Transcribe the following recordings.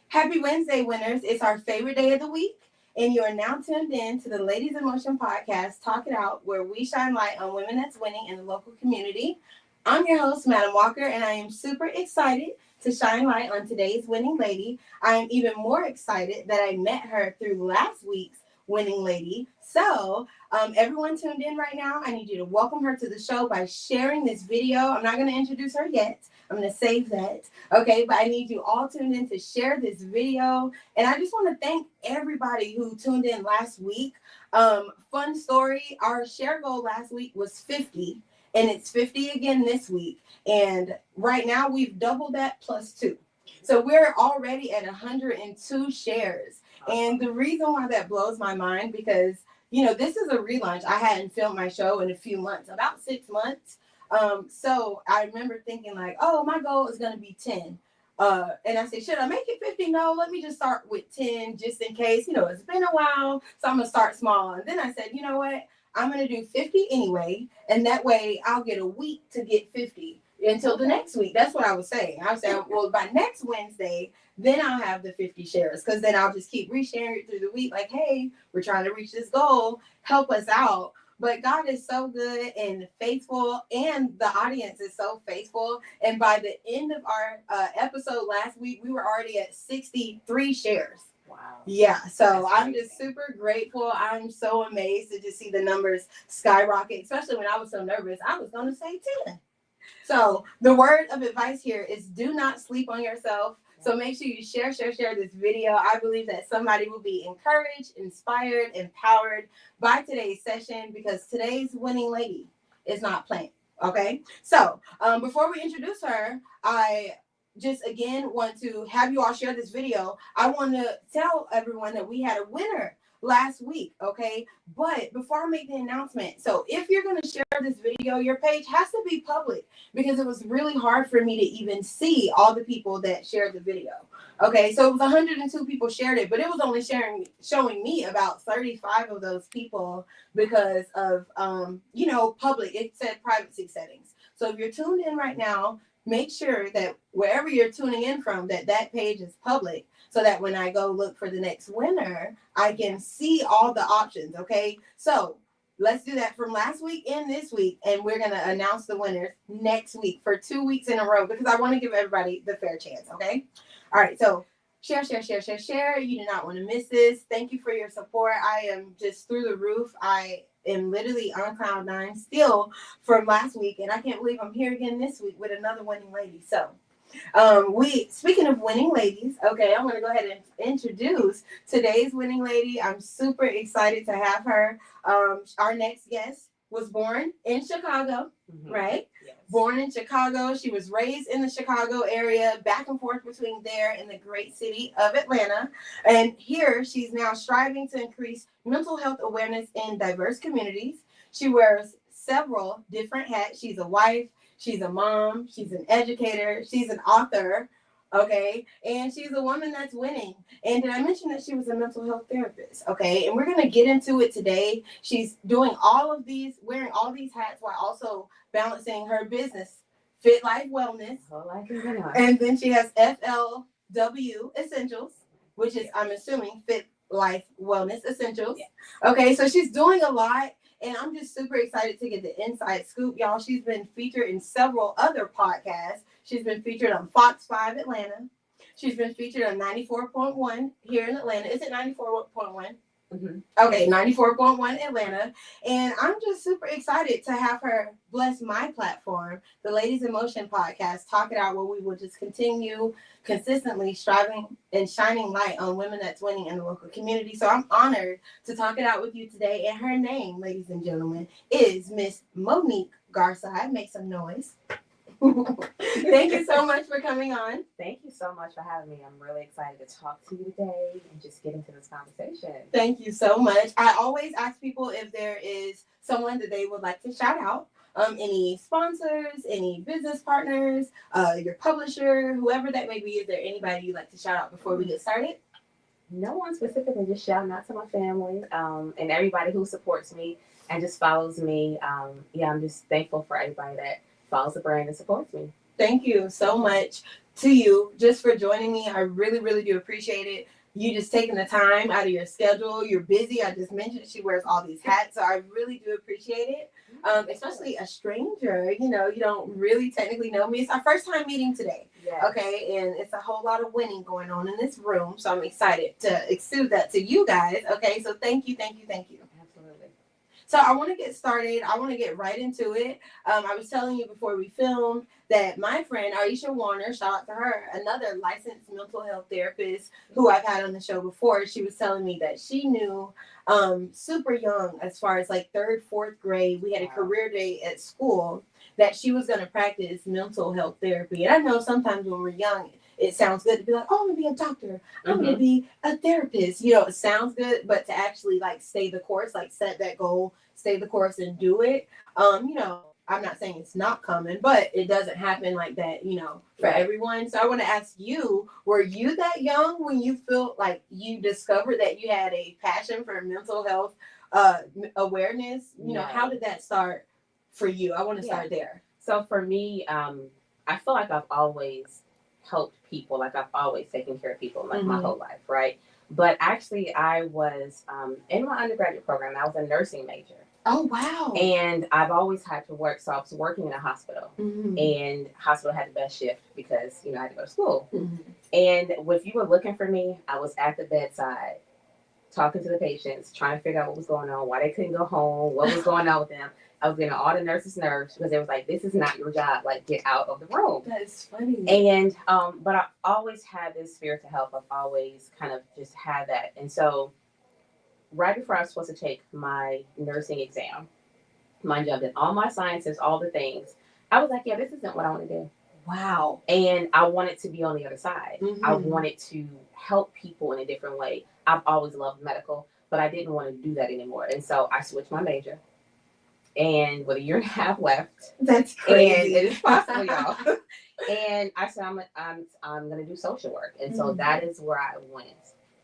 Happy Wednesday, winners. It's our favorite day of the week, and you are now tuned in to the Ladies in Motion podcast, Talk It Out, where we shine light on women that's winning in the local community. I'm your host, Madam Walker, and I am super excited to shine light on today's winning lady. I am even more excited that I met her through last week's winning lady. So, everyone tuned in right now, I need you to welcome her to the show by sharing this video. I'm not going to introduce her yet. I'm going to save that. Okay, but I need you all tuned in to share this video. And I just want to thank everybody who tuned in last week. Fun story, our share goal last week was 50, and it's 50 again this week. And right now we've doubled that plus 2. So we're already at 102 shares. And the reason why that blows my mind, because, you know, this is a relaunch. I hadn't filmed my show in a few months, about 6 months. So I remember thinking like, oh, my goal is going to be 10. And I said, should I make it 50? No, let me just start with 10 just in case, you know, it's been a while. So I'm going to start small. And then I said, you know what? I'm going to do 50 anyway. And that way I'll get a week to get 50 until the next week. That's what I was saying. I was saying, well, by next Wednesday, then I'll have the 50 shares, because then I'll just keep resharing it through the week. Like, hey, we're trying to reach this goal. Help us out. But God is so good and faithful, and the audience is so faithful. And by the end of our episode last week, we were already at 63 shares. Wow. Yeah, so I'm just super grateful. I'm so amazed to just see the numbers skyrocket, especially when I was so nervous. I was going to say 10. So the word of advice here is do not sleep on yourself. So make sure you share this video. I believe that somebody will be encouraged, inspired, empowered by today's session, because today's winning lady is not playing. Okay. So before we introduce her, I just again want to have you all share this video. I want to tell everyone that we had a winner last week. Okay. But before I make the announcement, so if you're going to share this video, your page has to be public, because it was really hard for me to even see all the people that shared the video. Okay, so it was 102 people shared it, but it was only showing me about 35 of those people because of public. It said privacy settings. So if you're tuned in right now, make sure that wherever you're tuning in from, that page is public, so that when I go look for the next winner, I can see all the options. Okay, so let's do that from last week and this week, and we're going to announce the winners next week for 2 weeks in a row, because I want to give everybody the fair chance, okay? All right, so share. You do not want to miss this. Thank you for your support. I am just through the roof. I am literally on cloud 9 still from last week, and I can't believe I'm here again this week with another winning lady. So speaking of winning ladies, okay, I'm going to go ahead and introduce today's winning lady. I'm super excited to have her. Our next guest was born in Chicago, right? Yes. Born in Chicago. She was raised in the Chicago area, back and forth between there and the great city of Atlanta. And here she's now striving to increase mental health awareness in diverse communities. She wears several different hats. She's a wife. She's a mom, she's an educator, she's an author, okay? And she's a woman that's winning. And did I mention that she was a mental health therapist, okay? And we're going to get into it today. She's doing wearing all these hats while also balancing her business, Fit Life Wellness. And then she has FLW Essentials, which is, I'm assuming, Fit Life Wellness Essentials. Yeah. Okay, so she's doing a lot. And I'm just super excited to get the inside scoop, y'all. She's been featured in several other podcasts. She's been featured on Fox 5 Atlanta. She's been featured on 94.1 here in Atlanta. Is it 94.1? Mm-hmm. Okay, 94.1 Atlanta. And I'm just super excited to have her bless my platform, the Ladies in Motion podcast, Talk It Out, where we will just continue consistently striving and shining light on women that's winning in the local community. So I'm honored to talk it out with you today. And her name, ladies and gentlemen, is Miss Moniek Garside. Make some noise. Thank you so much for coming on. Thank you so much for having me. I'm really excited to talk to you today and just get into this conversation. Thank you so much. I always ask people if there is someone that they would like to shout out. Any sponsors, any business partners, your publisher, whoever that may be. Is there anybody you'd like to shout out before we get started? No one specifically, just shouting out to my family and everybody who supports me and just follows me. I'm just thankful for everybody that follows the brand and supports me. Thank you so much to you just for joining me. I really, really do appreciate it. You just taking the time out of your schedule. You're busy. I just mentioned she wears all these hats, so I really do appreciate it. Especially a stranger, you don't really technically know me. It's our first time meeting today. Yes. Okay, and it's a whole lot of winning going on in this room, so I'm excited to exude that to you guys. Okay, so thank you. Absolutely. So I want to get started. I want to get right into it. I was telling you before we filmed that my friend Aisha Warner, shout out to her, another licensed mental health therapist who I've had on the show before, she was telling me that she knew super young, as far as like third, fourth grade, we had a career day at school, that she was going to practice mental health therapy. And I know sometimes when we're young, it sounds good to be like, oh, I'm going to be a doctor. I'm going to be a therapist. It sounds good, but to actually like stay the course, like set that goal, stay the course and do it. I'm not saying it's not common, but it doesn't happen like that, for everyone. So I want to ask you, were you that young when you felt like you discovered that you had a passion for mental health awareness? How did that start for you? I want to start there. So for me, I feel like I've always helped people. Like I've always taken care of people like my whole life, right? But actually I was in my undergraduate program, I was a nursing major. Oh, wow. And I've always had to work. So I was working in a hospital and hospital had the best shift because, I had to go to school. And if you were looking for me, I was at the bedside talking to the patients, trying to figure out what was going on, why they couldn't go home, what was going on with them. I was getting all the nurses nerves because it was like, this is not your job. Like, get out of the room. That's funny. And, but I always had this spirit to help. I've always kind of just had that. And so right before I was supposed to take my nursing exam, mind you, I did all my sciences, all the things. I was like, yeah, this isn't what I want to do. Wow. And I wanted to be on the other side. I wanted to help people in a different way. I've always loved medical, but I didn't want to do that anymore. And so I switched my major. And with a year and a half left. That's crazy. And it is possible, y'all. And I said, I'm going to do social work. And so that is where I went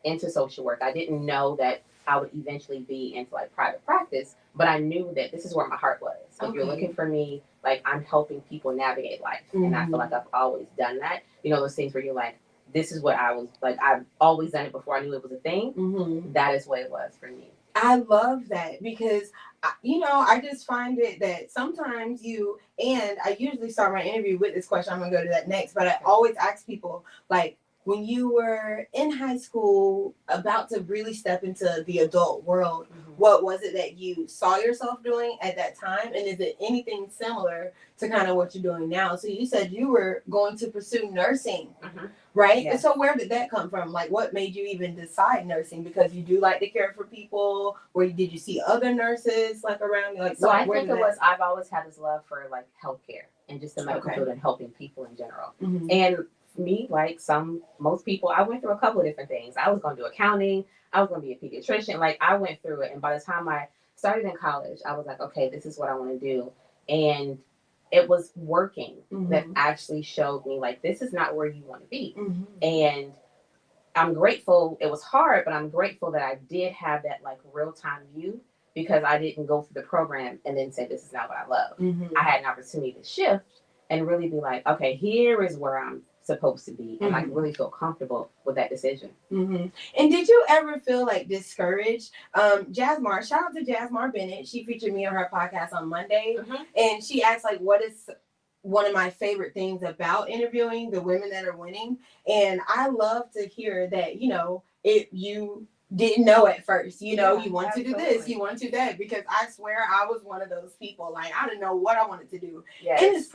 into social work. I didn't know that I would eventually be into like private practice, but I knew that this is where my heart was. So if you're looking for me, like I'm helping people navigate life. And I feel like I've always done that. Those things where you're like, this is what I was like, I've always done it before I knew it was a thing. That is what it was for me. I love that because, I just find it that sometimes and I usually start my interview with this question. I'm going to go to that next, but I always ask people, like, when you were in high school, about to really step into the adult world, what was it that you saw yourself doing at that time? And is it anything similar to kind of what you're doing now? So you said you were going to pursue nursing, right? Yes. And so where did that come from? Like, what made you even decide nursing? Because you do like to care for people, or did you see other nurses like around you? Like, so I think I've always had this love for like healthcare and just the medical field and helping people in general. And me, like most people, I went through a couple of different things. I was going to do accounting. I was going to be a pediatrician. Like I went through it. And by the time I started in college, I was like, okay, this is what I want to do. And it was working that actually showed me like, this is not where you want to be. And I'm grateful. It was hard, but I'm grateful that I did have that like real time view because I didn't go through the program and then say, this is not what I love. I had an opportunity to shift and really be like, okay, here is where I'm supposed to be, and like really feel comfortable with that decision. And did you ever feel like discouraged? Jasmar, shout out to Jasmar Bennett. She featured me on her podcast on Monday, and she asked like, what is one of my favorite things about interviewing the women that are winning? And I love to hear that, if you didn't know at first, you want to do this, you want to do that, because I swear I was one of those people. Like, I didn't know what I wanted to do. And it's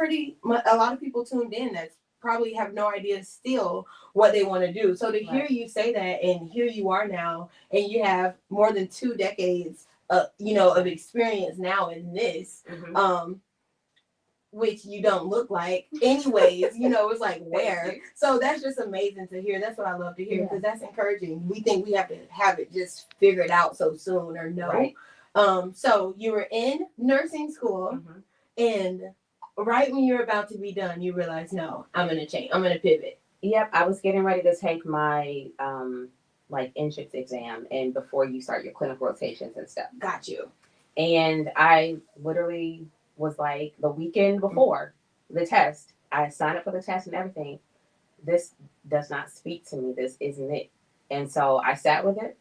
a lot of people tuned in that's probably have no idea still what they want to do. So to hear you say that, and here you are now, and you have more than 2 decades of experience now in this, which you don't look like anyways, it's like where. So that's just amazing to hear. That's what I love to hear, because that's encouraging. We think we have to have it just figured out so soon, or no. Right. So you were in nursing school, and right when you're about to be done, you realize, no, I'm going to change. I'm going to pivot. Yep. I was getting ready to take my like entrance exam, and before you start your clinical rotations and stuff. Got you. And I literally was like the weekend before, the test. I signed up for the test and everything. This does not speak to me. This isn't it. And so I sat with it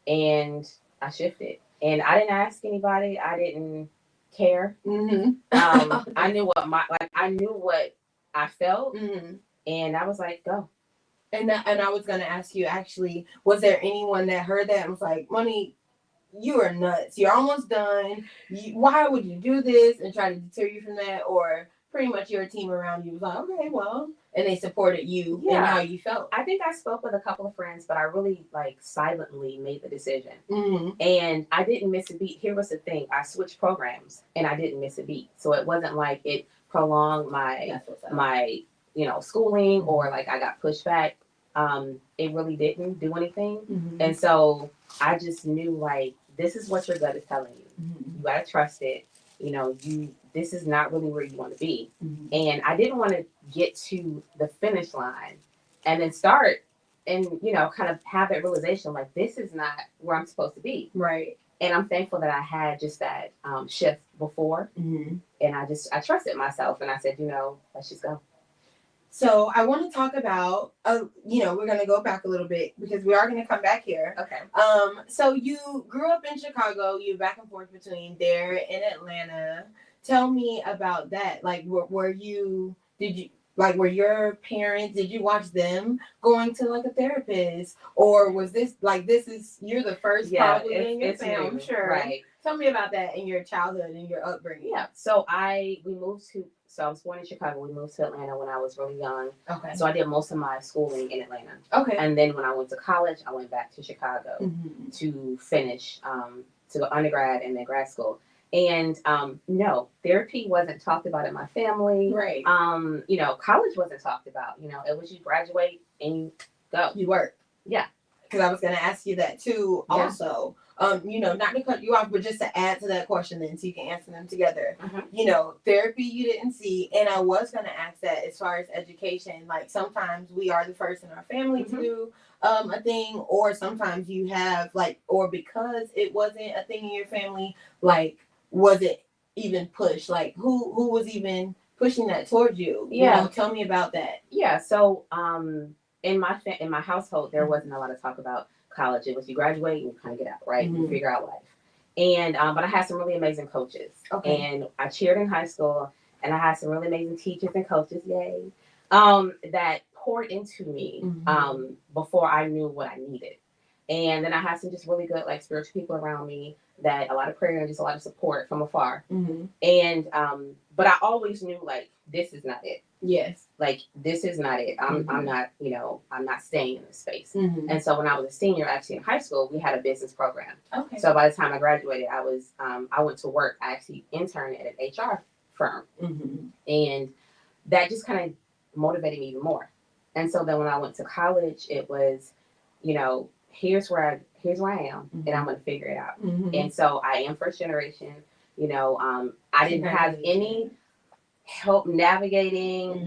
and I shifted. And I didn't ask anybody. I didn't care. I knew what I knew what I felt, and I was like, go. And I was gonna ask you, actually, was there anyone that heard that and was like, Moniek, you are nuts. You're almost done. Why would you do this, and try to deter you from that? Or pretty much your team around you was like, okay, well, and they supported you and how you felt. I think I spoke with a couple of friends, but I really silently made the decision. And I didn't miss a beat. Here was the thing. I switched programs and I didn't miss a beat. So it wasn't like it prolonged my schooling or like I got pushed back. It really didn't do anything. And so I just knew this is what your gut is telling you. You gotta trust it. This is not really where you want to be. And I didn't want to get to the finish line and then start and, kind of have that realization, this is not where I'm supposed to be. Right. And I'm thankful that I had just that shift before. And I trusted myself and I said, let's just go. So I want to talk about, we're going to go back a little bit because we are going to come back here. Okay. So you grew up in Chicago. You're back and forth between there and Atlanta. Tell me about that. Were your parents, did you watch them going to a therapist? Or was this you're the first probably in your family, I'm sure. Right. Tell me about that in your childhood and your upbringing. Yeah. So I was born in Chicago. We moved to Atlanta when I was really young. Okay. So I did most of my schooling in Atlanta. Okay. And then when I went to college, I went back to Chicago to finish, to go undergrad and then grad school. And no, therapy wasn't talked about in my family. Right. College wasn't talked about. It was you graduate and you go. You work. Yeah. Because I was going to ask you that too. Yeah. Also, not to cut you off, but just to add to that question, then so you can answer them together. Therapy you didn't see, and I was going to ask that as far as education. Sometimes we are the first in our family to do a thing, or sometimes you have or because it wasn't a thing in your family, was it even pushed? Who was even pushing that towards you? Yeah. Tell me about that. Yeah. So in my household, there wasn't a lot of talk about college. It was you graduate and you kind of get out, right? You figure out life. And but I had some really amazing coaches. Okay. And I cheered in high school, and I had some really amazing teachers and coaches, yay, that poured into me before I knew what I needed. And then I had some just really good spiritual people around me, that a lot of prayer and just a lot of support from afar. And but I always knew this is not it. Yes. This is not it. I'm not, I'm not staying in this space. And so when I was a senior, actually in high school, we had a business program. Okay. So by the time I graduated, I went to work. I actually interned at an HR firm. And that just kind of motivated me even more. And so then when I went to college, it was, here's where I am, and I'm going to figure it out. And so I am first generation. I didn't have any help navigating,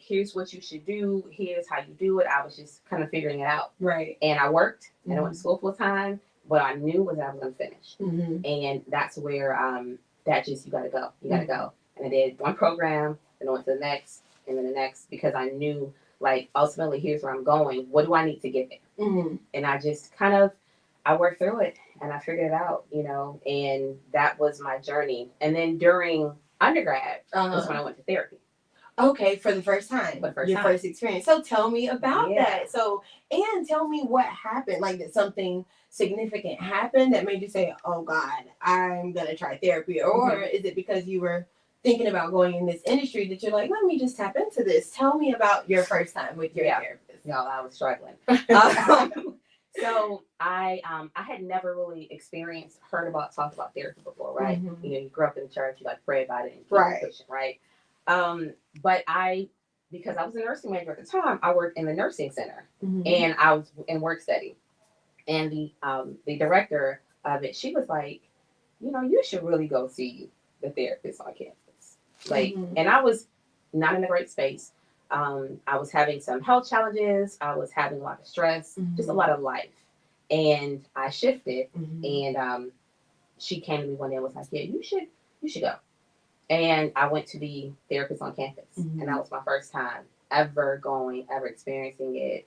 here's what you should do, here's how you do it. I was just kind of figuring it out. Right. And I worked and I went to school full time. What I knew was that I was going to finish. And that's where you got to go. You got to go. And I did one program, then I went to the next, and then the next, because I knew ultimately here's where I'm going. What do I need to get there? And I just I worked through it and I figured it out, and that was my journey. And then during undergrad was when I went to therapy. Okay, for the first time. First experience. So tell me about that. So, and tell me what happened. Did something significant happen that made you say, oh God, I'm going to try therapy? Or is it because you were thinking about going in this industry that you're let me just tap into this? Tell me about your first time with your therapist. No, I was struggling. So I had never really talked about therapy before, right? You grew up in the church, you pray about it and keep pushing, right? But because I was a nursing major at the time, I worked in the nursing center and I was in work study. And the director of it, she was like, you should really go see the therapist on campus. And I was not in a great space. I was having some health challenges. I was having a lot of stress, just a lot of life. And I shifted and she came to me one day and was like, yeah, you should go. And I went to be therapist on campus. And that was my first time ever experiencing it.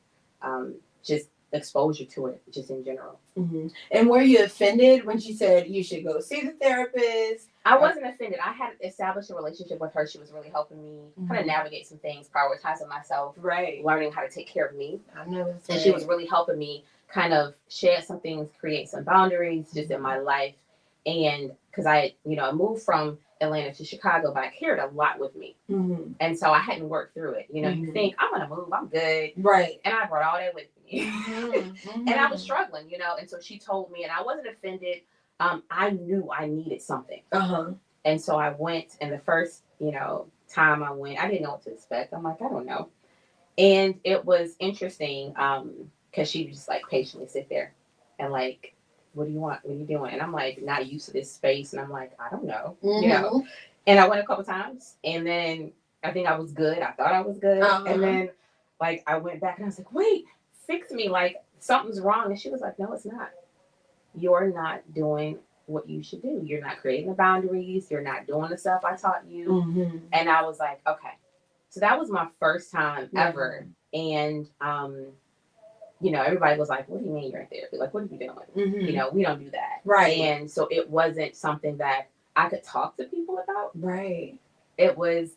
Just exposure to it, just in general. And were you offended when she said you should go see the therapist? I wasn't offended. I had established a relationship with her. She was really helping me kind of navigate some things, prioritizing myself, learning how to take care of me. I know that's and she was really helping me kind of shed some things, create some boundaries just in my life. And because I moved from Atlanta to Chicago, but I carried a lot with me. And so I hadn't worked through it. You think, I'm going to move, I'm good. Right. And I brought all that with me. And I was struggling, and so she told me, and I wasn't offended. I knew I needed something. And so I went, and the first, time I went, I didn't know what to expect. I'm like, I don't know. And it was interesting because she would just like patiently sit there and like, what do you want? What are you doing? And I'm like, not used to this space. And I'm like, I don't know, And I went a couple times, and then I think I was good. I thought I was good. And then like I went back and I was like, wait, fix me. Like something's wrong. And she was like, no, it's not. You're not doing what you should do. You're not creating the boundaries. You're not doing the stuff I taught you. And I was like, okay. So that was my first time ever. And, everybody was like, what do you mean you're in therapy? Like, what are you doing? We don't do that. Right. And so it wasn't something that I could talk to people about. Right. It was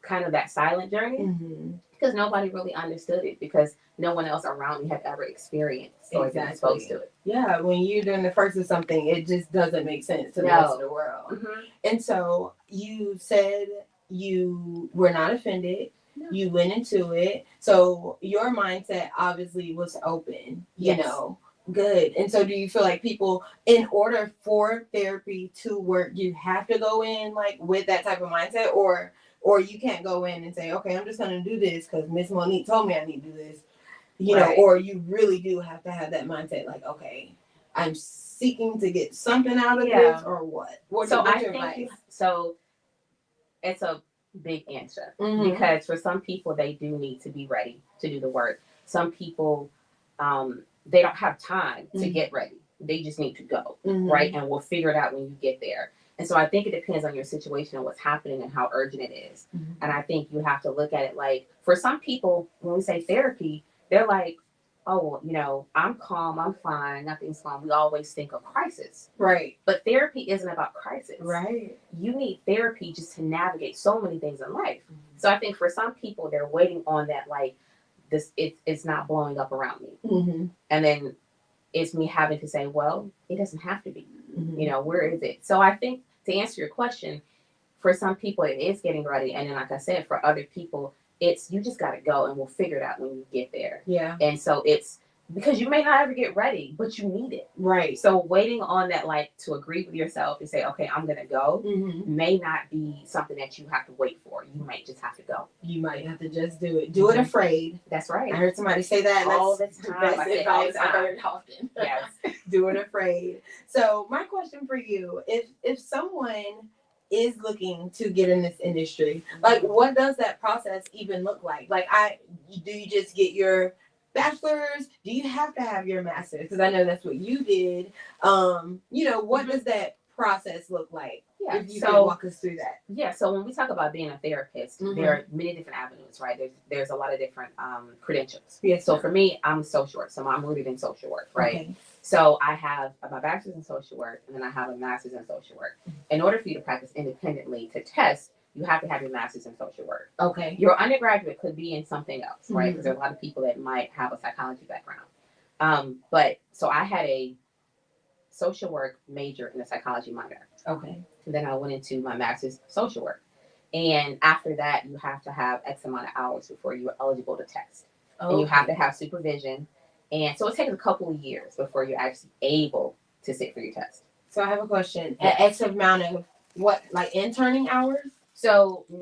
kind of that silent journey because nobody really understood it because no one else around me had ever experienced or been exposed to it. Yeah, when you're doing the first of something, it just doesn't make sense to the rest of the world. And so you said you were not offended. No. You went into it. So your mindset obviously was open, you know. Good. And so do you feel like people, in order for therapy to work, you have to go in like with that type of mindset, or you can't go in and say, okay, I'm just going to do this because Miss Monique told me I need to do this, you know, or you really do have to have that mindset like, okay, I'm seeking to get something out of this, or what? What's your advice? So it's a big answer because for some people, they do need to be ready to do the work. Some people, they don't have time to get ready. They just need to go, right? And we'll figure it out when you get there. And so I think it depends on your situation and what's happening and how urgent it is. And I think you have to look at it like, for some people, when we say therapy, they're like, oh, I'm calm, I'm fine, nothing's wrong. We always think of crisis. Right. But therapy isn't about crisis. Right. You need therapy just to navigate so many things in life. So I think for some people, they're waiting on that, like, it's not blowing up around me. And then it's me having to say, well, it doesn't have to be. Where is it? So I think to answer your question, for some people it is getting ready, and then like I said, for other people it's you just got to go and we'll figure it out when you get there. Yeah. And so it's because you may not ever get ready, but you need it. Right. So waiting on that, like to agree with yourself and say, okay, I'm gonna go, may not be something that you have to wait for. You might just have to go. You might have to just do it. Do it afraid. That's right. I heard somebody say that all the time. That's advice I heard often. Yes. Do it afraid. So my question for you, if someone is looking to get in this industry, like what does that process even look like? Like do you just get your bachelor's? Do you have to have your master's? Because I know that's what you did. What does that process look like? Yeah. If you can walk us through that. Yeah. So when we talk about being a therapist, there are many different avenues, right? There's a lot of different credentials. Yes. So for me, I'm a social work, so I'm rooted in social work, right? Okay. So I have my bachelor's in social work, and then I have a master's in social work. In order for you to practice independently to test, you have to have your master's in social work. Okay. Your undergraduate could be in something else, right? Because there are a lot of people that might have a psychology background. But so I had a social work major and a psychology minor. Okay. And then I went into my master's social work. And after that, you have to have X amount of hours before you are eligible to test. Okay. And you have to have supervision. And so it takes a couple of years before you're actually able to sit for your test. So I have a question. An X amount of what, like interning hours? So when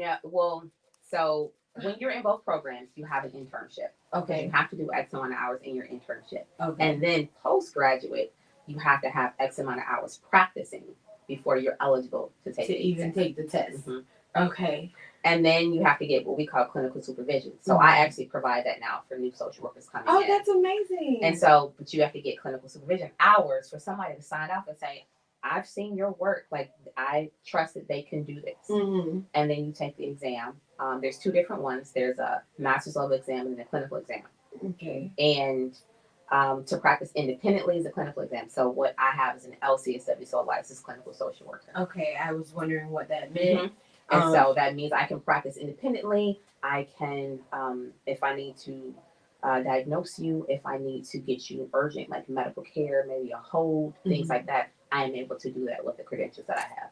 you're in both programs, you have an internship. Okay. You have to do X amount of hours in your internship. Okay. And then postgraduate, you have to have X amount of hours practicing before you're eligible to take the test. Okay. And then you have to get what we call clinical supervision. So I actually provide that now for new social workers coming in. Oh, that's amazing. And so, but you have to get clinical supervision hours for somebody to sign up and say, I've seen your work. Like, I trust that they can do this. Mm-hmm. And then you take the exam. There's two different ones. There's a master's level exam and a clinical exam. Okay. And to practice independently is a clinical exam. So what I have is an LCSW, so a licensed clinical social worker. Okay, I was wondering what that meant. And so that means I can practice independently. I can, if I need to diagnose you, if I need to get you urgent, like medical care, maybe a hold, things like that, I am able to do that with the credentials that I have.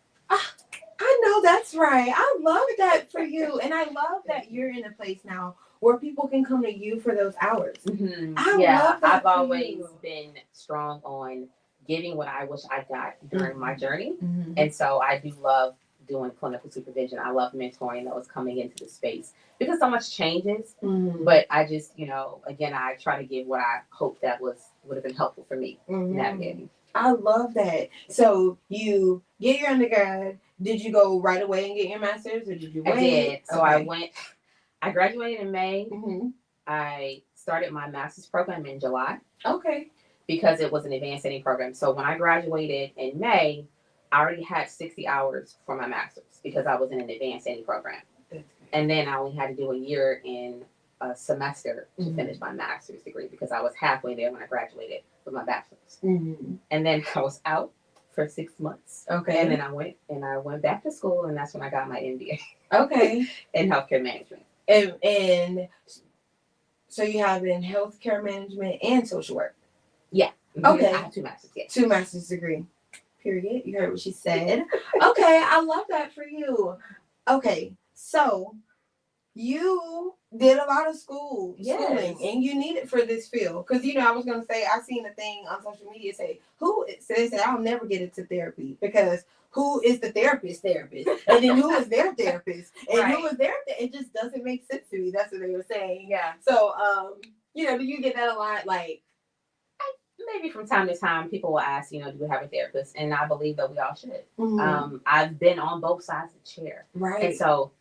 I know that's right. I love that for you. And I love that you're in a place now where people can come to you for those hours. Mm-hmm. I love that I've for always you. been strong on giving what I wish I got during my journey. Mm-hmm. And so I do love doing clinical supervision. I love mentoring those coming into the space because so much changes. Mm-hmm. But I just, again, I try to give what I hope that would have been helpful for me navigating. I love that. So you get your undergrad. Did you go right away and get your master's, or did you wait? I did. So Okay. I graduated in May. Mm-hmm. I started my master's program in July. Okay. Because it was an advanced study program. So when I graduated in May, I already had 60 hours for my master's because I was in an advanced study program. And then I only had to do a year in a semester to finish my master's degree because I was halfway there when I graduated with my bachelor's. Mm-hmm. And then I was out for 6 months. Okay. And then I went back to school, and that's when I got my MBA. Okay. In healthcare management. And so you have in healthcare management and social work. Yeah. Okay. I have 2 masters. Yeah. 2 master's degree. Period. You heard what she said. Okay, I love that for you. Okay, so you did a lot of schooling, and you need it for this field. Because, I was going to say, I seen a thing on social media say, they said, I'll never get into therapy because who is the therapist? And then who is their therapist? And who is their it just doesn't make sense to me. That's what they were saying. Yeah. So, do you get that a lot? Like, maybe from time to time, people will ask, do we have a therapist? And I believe that we all should. Mm-hmm. I've been on both sides of the chair. Right. And so,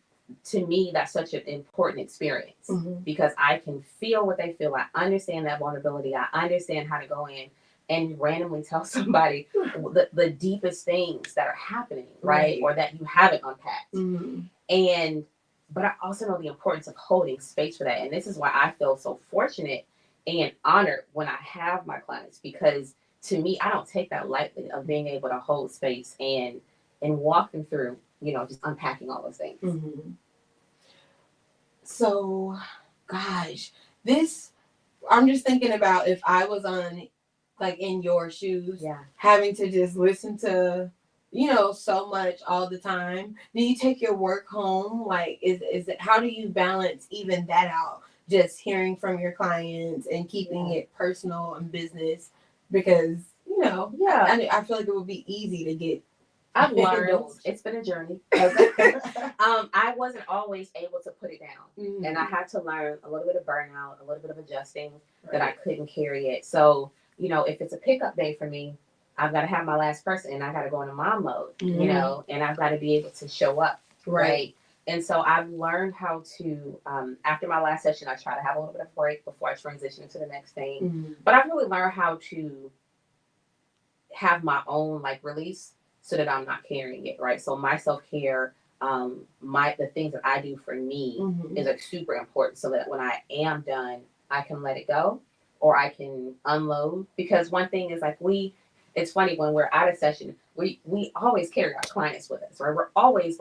to me, that's such an important experience because I can feel what they feel. I understand that vulnerability. I understand how to go in and randomly tell somebody the deepest things that are happening, right? Or that you haven't unpacked. Mm-hmm. But I also know the importance of holding space for that. And this is why I feel so fortunate and honored when I have my clients, because to me, I don't take that lightly of being able to hold space and walk them through, just unpacking all those things. Mm-hmm. So, gosh, I'm just thinking about if I was in your shoes, having to just listen to, so much all the time. Do you take your work home? Like, is it, how do you balance even that out? Just hearing from your clients and keeping it personal and business, because I feel like it would be easy to get. I've learned it's been a journey. I wasn't always able to put it down, and I had to learn a little bit of burnout, a little bit of adjusting that I couldn't carry it. So if it's a pickup day for me, I've got to have my last person, and I got to go into mom mode, and I've got to be able to show up, right? And so I've learned how to, after my last session, I try to have a little bit of break before I transition into the next thing. Mm-hmm. But I've really learned how to have my own release so that I'm not carrying it, right? So my self-care, the things that I do for me is super important so that when I am done, I can let it go or I can unload. Because one thing is it's funny when we're out of session, we always carry our clients with us, right? We're always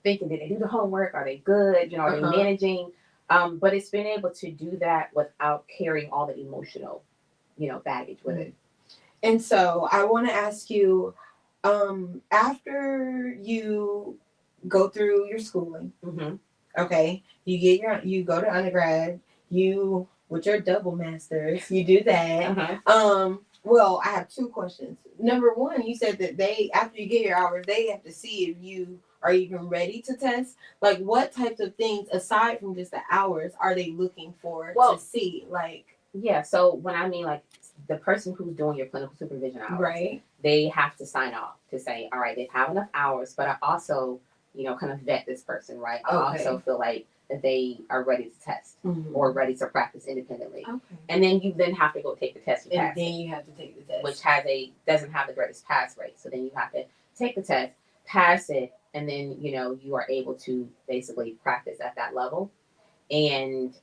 thinking, did they do the homework? Are they good? Are they managing? But it's been able to do that without carrying all the emotional, baggage with it. And so I want to ask you, after you go through your schooling, okay, you go to undergrad, with your double masters, you do that. Well, I have 2 questions. Number 1, you said that after you get your hours, they have to see if you are even ready to test. Like, what types of things, aside from just the hours, are they looking for to see? So when I mean the person who's doing your clinical supervision hours, they have to sign off to say, all right, they have enough hours, but I also kind of vet this person, right? I Okay. also feel like that they are ready to test or ready to practice independently. Okay. And then you then have to go take the test. And then you have to take the test. Which doesn't have the greatest pass rate. So then you have to take the test, pass it, and then, you are able to basically practice at that level. And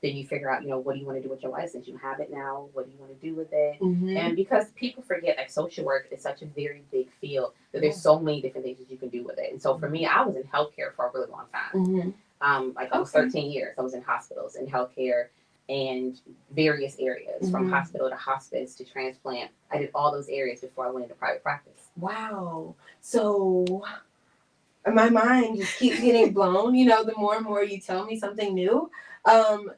then you figure out, what do you want to do with your license? You have it now. What do you want to do with it? And because people forget, like, social work is such a very big field that there's so many different things that you can do with it. And so for me, I was in healthcare for a really long time. I was 13 years. I was in hospitals, in healthcare, and various areas, from hospital to hospice to transplant. I did all those areas before I went into private practice. Wow. So my mind just keeps getting blown, the more and more you tell me something new.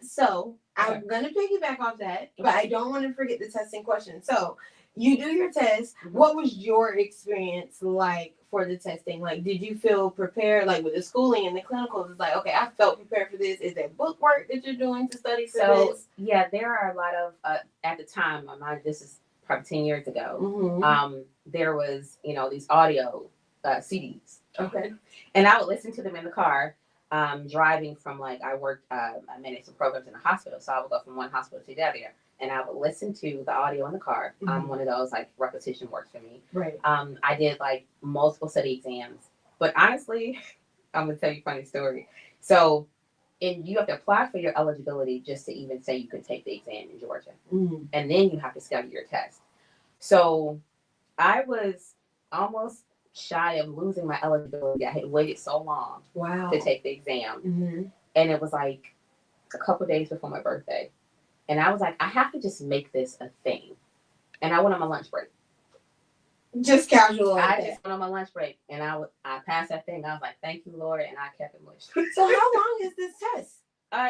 So I'm going to piggyback off that, but I don't want to forget the testing question. So you do your test. What was your experience like for the testing? Like, did you feel prepared, like with the schooling and the clinicals? It's like, okay, I felt prepared for this. Is there book work that you're doing to study for this? Yeah, there are a lot of, at the time, this is probably 10 years ago, there was, these audio CDs. Okay. And I would listen to them in the car, driving from, I worked, I managed some programs in a hospital. So I would go from one hospital to the other. And I would listen to the audio in the car. One of those, repetition works for me. Right. I did, multiple study exams. But honestly, I'm going to tell you a funny story. So you have to apply for your eligibility just to even say you can take the exam in Georgia. And then you have to study your test. So I was almost shy of losing my eligibility. I had waited so long to take the exam. And it was a couple days before my birthday. And I was like, I have to just make this a thing. And I went on my lunch break. Just casual. I just went on my lunch break, and I passed that thing. I was like, thank you, Lord, and I kept it mushed. So how long is this test?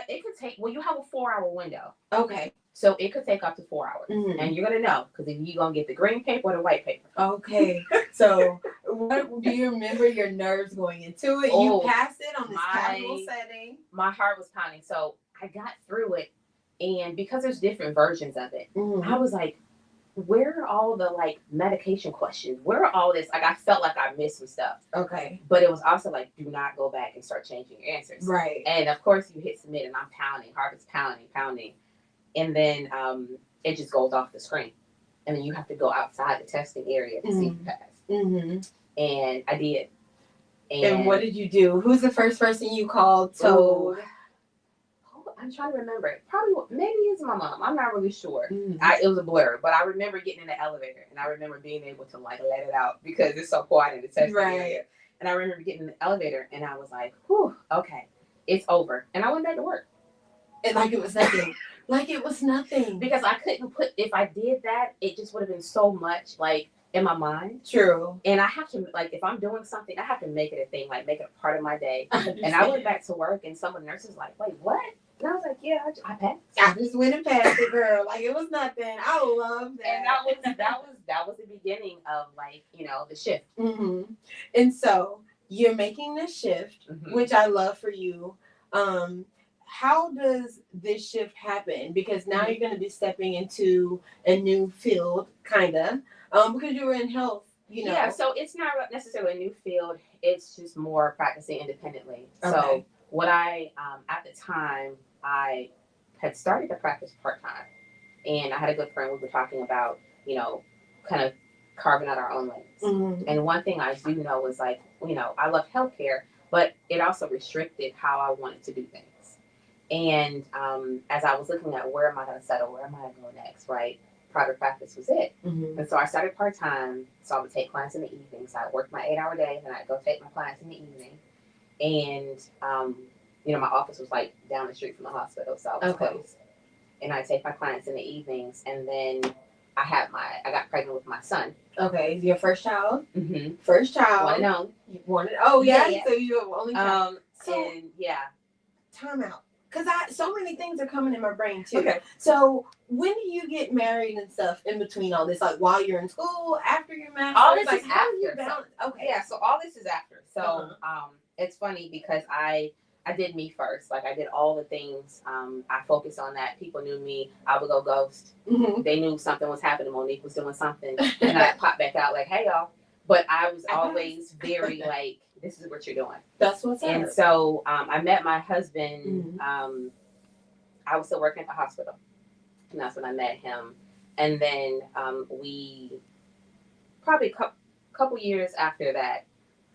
It could take, you have a 4-hour window. Okay. So it could take up to 4 hours. And you're going to know, because if you're going to get the green paper or the white paper. Okay. So what do you remember your nerves going into it? You passed it on this casual setting. My heart was pounding. So I got through it. And because there's different versions of it, I was like, where are all the medication questions? Where are all this? I felt like I missed some stuff. Okay. But it was also do not go back and start changing your answers. Right. And of course you hit submit and I'm pounding, heart is pounding. And then it just goes off the screen. And then you have to go outside the testing area to see if you pass. And I did. And what did you do? Who's the first person you called, told? I'm trying to remember. Probably, maybe it's my mom. I'm not really sure. It was a blur, but I remember getting in the elevator, and I remember being able to let it out because it's so quiet in the testing area. And I remember getting in the elevator, and I was like, "Whew, okay, it's over." And I went back to work, and it was nothing. It was nothing because I couldn't put. If I did that, it just would have been so much in my mind. True. And I have to if I'm doing something, I have to make it a thing, make it a part of my day. And I went back to work, and some of the nurses were like, "Wait, what?" And I was like, yeah, I passed. I just went and passed it, girl. It was nothing. I love that. And that was the beginning of the shift. And so you're making this shift, which I love for you. How does this shift happen? Because now you're going to be stepping into a new field, kind of, because you were in health. Yeah, so it's not necessarily a new field. It's just more practicing independently. Okay. So what at the time, I had started to practice part-time, and I had a good friend. We were talking about, kind of carving out our own lanes. And one thing I do know is I love healthcare, but it also restricted how I wanted to do things. And as I was looking at where am I going to settle, where am I going to go next, right? Private practice was it. And so I started part-time. So I would take clients in the evening. So I worked my 8-hour day, and I'd go take my clients in the evening. And my office was down the street from the hospital, so I was close. And I take my clients in the evenings, and then I got pregnant with my son. Okay, your first child. First child. One and only. You wanted? Oh yeah. So you have only child. And yeah. Time out, because so many things are coming in my brain too. Okay. So when do you get married and stuff in between all this? While you're in school, after you're married? All this is after. Okay. Yeah. So all this is after. So it's funny because I did me first. I did all the things. I focused on that. People knew me. I would go ghost. They knew something was happening. Moniek was doing something. And I'd pop back out hey, y'all. but I was always very like, this is what you're doing. That's what's up. And so I met my husband. I was still working at the hospital, and that's when I met him. And then we probably couple years after that,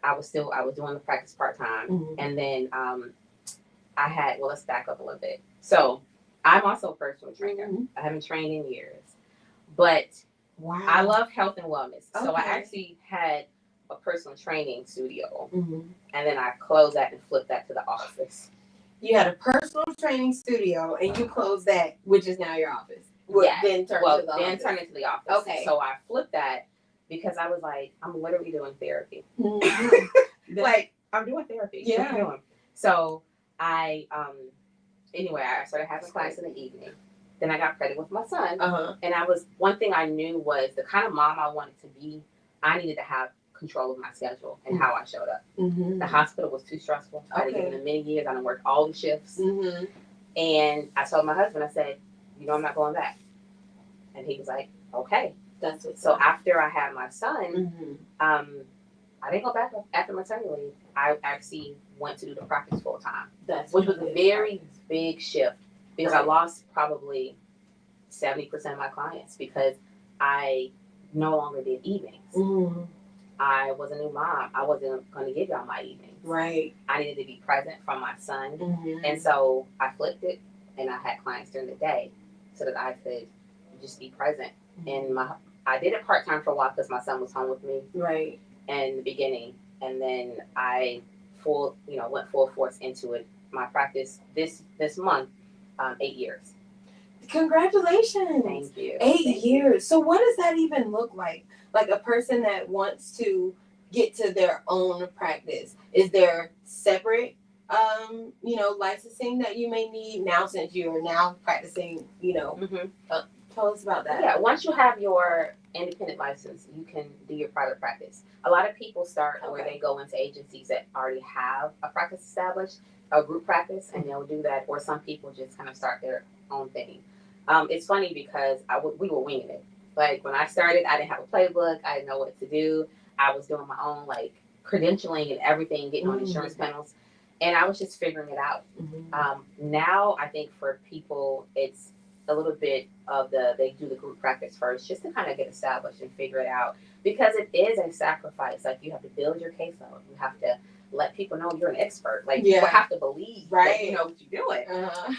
I was doing the practice part time, and then let's back up a little bit. So I'm also a personal trainer. I haven't trained in years, but I love health and wellness. Okay. So I actually had a personal training studio, and then I closed that and flipped that to the office. You had a personal training studio, and you closed that, which is now your office. Then turned into the office. Okay. So I flipped that because I was like, I'm literally doing therapy. Like, I'm doing therapy. Yeah. What am I doing? So I started having class in the evening. Then I got pregnant with my son. And one thing I knew was the kind of mom I wanted to be, I needed to have control of my schedule and how I showed up. The hospital was too stressful. I had given them many years. I done worked all the shifts. And I told my husband, I said, I'm not going back. And he was like, okay. So after I had my son, I didn't go back after maternity leave. I actually went to do the practice full time, which was a very big shift because I lost probably 70% of my clients because I no longer did evenings. I was a new mom. I wasn't going to give y'all my evenings. Right. I needed to be present for my son. And so I flipped it, and I had clients during the day so that I could just be present. And I did it part-time for a while because my son was home with me. Right. In the beginning. And then I went full force into it. My practice this month, 8 years. Congratulations. Thank you. 8 years. So what does that even look like? Like a person that wants to get to their own practice. Is there separate licensing that you may need now since you are now practicing, tell us about that. Yeah, once you have your independent license, you can do your private practice. A lot of people start where they go into agencies that already have a practice established, a group practice, and they'll do that. Or some people just kind of start their own thing. It's funny because we were winging it. Like when I started, I didn't have a playbook. I didn't know what to do. I was doing my own credentialing and everything, getting on insurance panels, and I was just figuring it out. Now I think for people, it's a little bit of they do the group practice first just to kind of get established and figure it out because it is a sacrifice. Like you have to build your caseload. You have to let people know you're an expert. Like people have to believe that you know what you're doing.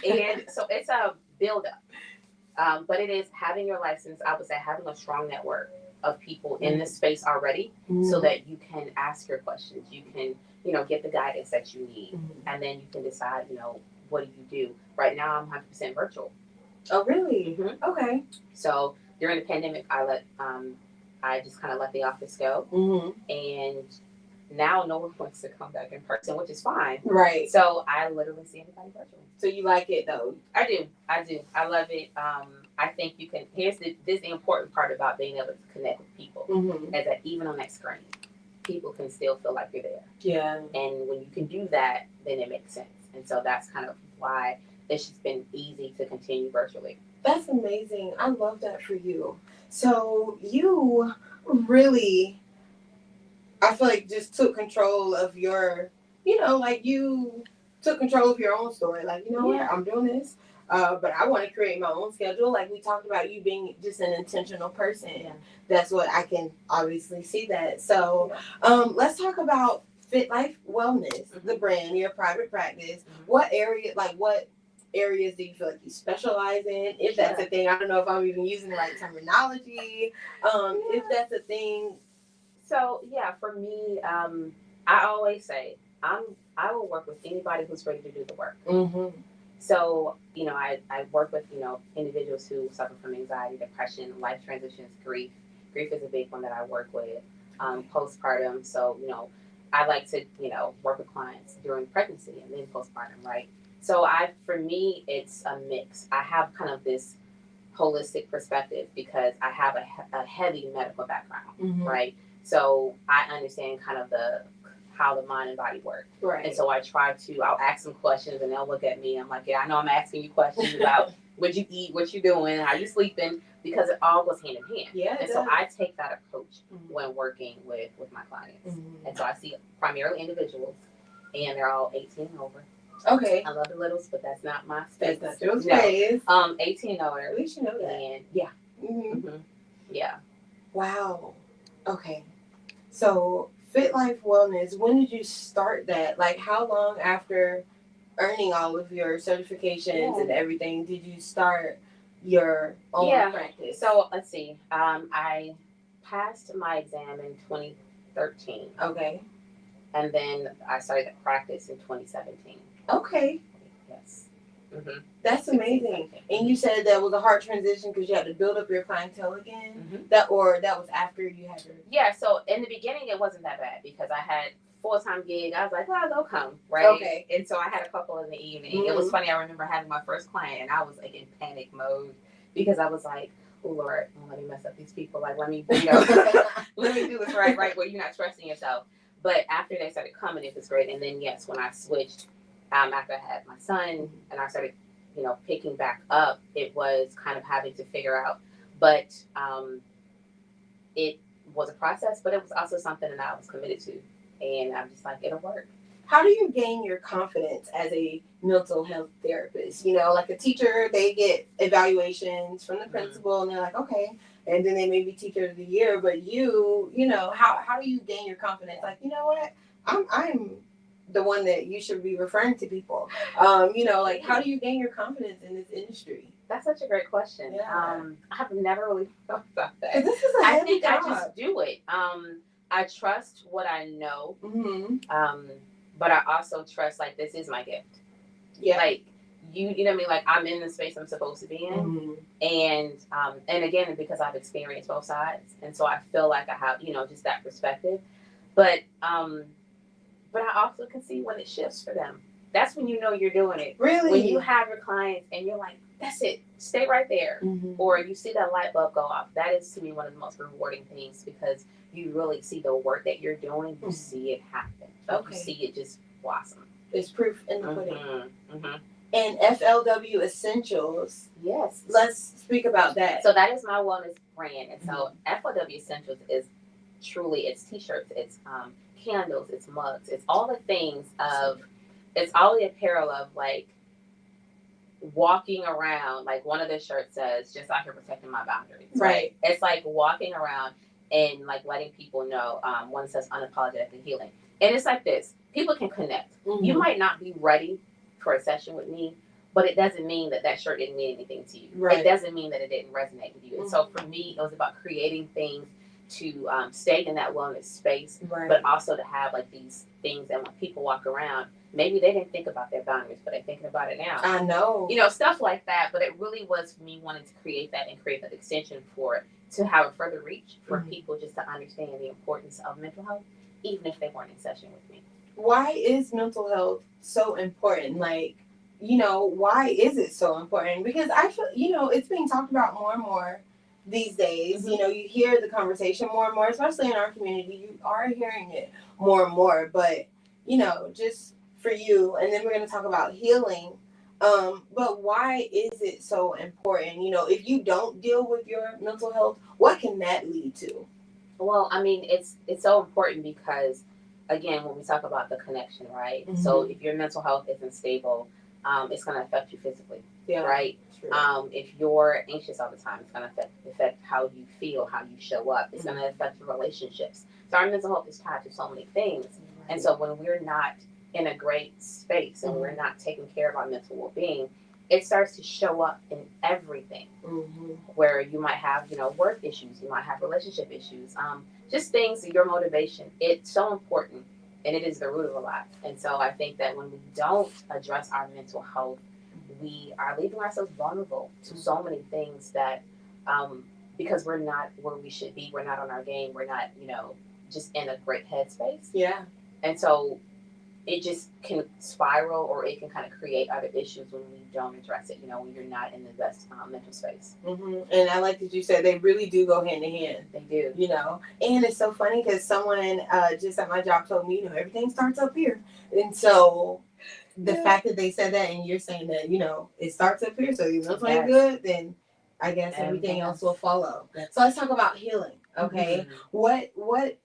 And so it's a build up. But it is having your license, I would say having a strong network of people in this space already so that you can ask your questions. You can, get the guidance that you need. And then you can decide, what do you do? Right now I'm 100% virtual. Oh, really? Okay. So during the pandemic, I just kind of let the office go, and now no one wants to come back in person, which is fine. Right. So I literally see everybody virtually. So you like it though? I do. I love it. I think you can. This is the important part about being able to connect with people, is that even on that screen, people can still feel like you're there. Yeah. And when you can do that, then it makes sense. And so that's kind of why it's just been easy to continue virtually. That's amazing. I love that for you. So you really, I feel like just took control of your, you took control of your own story. Like, what, I'm doing this, but I want to create my own schedule. Like we talked about you being just an intentional person. Yeah. That's what I can obviously see that. So let's talk about Fit Life Wellness, the brand, your private practice. What areas do you feel like you specialize in? If that's a thing, I don't know if I'm even using the right terminology. If that's a thing. So for me, I always say I will work with anybody who's ready to do the work. So I work with individuals who suffer from anxiety, depression, life transitions, grief. Grief is a big one that I work with. Postpartum. So I like to work with clients during pregnancy and then postpartum, right? So for me, it's a mix. I have kind of this holistic perspective because I have a heavy medical background, right? So I understand kind of how the mind and body work. Right. And so I'll ask some questions and they'll look at me. I'm like, I know I'm asking you questions about what you eat, what you're doing, how you sleeping, because it all goes hand in hand. Yeah, and so I take that approach when working with my clients. And so I see primarily individuals, and they're all 18 and over. Okay. I love the littles, but that's not my space. That's not your space. 18 and over. At least you know that. And yeah. Yeah. Wow. Okay. So Fit Life Wellness, when did you start that? Like, how long after earning all of your certifications and everything did you start your own practice? So let's see. I passed my exam in 2013. Okay. And then I started the practice in 2017. Okay. Yes. That's amazing. And you said that was a hard transition because you had to build up your clientele again. That was after you had your. Yeah. So in the beginning, it wasn't that bad because I had full-time gig. I was like, well, they'll come, right? Okay. And so I had a couple in the evening. It was funny. I remember having my first client, and I was like in panic mode because I was like, oh Lord, don't let me mess up these people. Like, let me, let me do this right, where you're not stressing yourself. But after they started coming, it was great. And then yes, when I switched. After I had my son and I started, picking back up, it was kind of having to figure out. But it was a process, but it was also something that I was committed to. And I'm just like, it'll work. How do you gain your confidence as a mental health therapist? Like a teacher, they get evaluations from the principal and they're like, okay. And then they may be teacher of the year. But how do you gain your confidence? Like, you know what? I'm the one that you should be referring to people. How do you gain your confidence in this industry? That's such a great question. Yeah. I've never really thought about that. This is a heavy job. I just do it. I trust what I know. But I also trust, like, this is my gift. Yeah. Like, you know what I mean? Like, I'm in the space I'm supposed to be in. And again, because I've experienced both sides. And so I feel like I have, just that perspective. But I also can see when it shifts for them. That's when you know you're doing it. Really? When you have your clients and you're like, that's it, stay right there. Or you see that light bulb go off. That is, to me, one of the most rewarding things because you really see the work that you're doing. You see it happen. Okay. You see it just blossom. There's proof in the pudding. And FLW Essentials. Yes. Let's speak about that. So that is my wellness brand. And so FLW Essentials is truly, it's t-shirts, it's candles, it's mugs, it's all the things it's all the apparel of like walking around, like one of the shirts says, just out here protecting my boundaries. Right. It's like walking around and like letting people know, one says unapologetically healing. And it's like this, people can connect. You might not be ready for a session with me, but it doesn't mean that shirt didn't mean anything to you. Right. It doesn't mean that it didn't resonate with you. And so for me, it was about creating things to stay in that wellness space, but also to have like these things that when people walk around, maybe they didn't think about their boundaries, but they're thinking about it now. I know. Stuff like that. But it really was me wanting to create that and create that extension for it to have a further reach for people just to understand the importance of mental health, even if they weren't in session with me. Why is mental health so important? Like, why is it so important? Because I feel, it's being talked about more and more these days. You hear the conversation more and more, especially in our community. You are hearing it more and more, but just for you, and then we're going to talk about healing. But why is it so important? If you don't deal with your mental health, what can that lead to? Well, I mean, it's so important because, again, when we talk about the connection, right? So if your mental health isn't stable, it's going to affect you physically, right? If you're anxious all the time, it's going to affect how you feel, how you show up. It's going to affect your relationships. So our mental health is tied to so many things. And so when we're not in a great space and we're not taking care of our mental well-being, it starts to show up in everything. Where you might have, work issues, you might have relationship issues, just things, your motivation. It's so important, and it is the root of a lot. And so I think that when we don't address our mental health, we are leaving ourselves vulnerable to so many things that, because we're not where we should be, we're not on our game, we're not, just in a great headspace. Yeah. And so it just can spiral, or it can kind of create other issues when we don't address it, when you're not in the best mental space. And I like that you said they really do go hand in hand. They do. And it's so funny because someone just at my job told me, everything starts up here. And so the fact that they said that and you're saying that, it starts up here, so your mental ain't good, then I guess everything else will follow. Yes. So let's talk about healing. Okay. What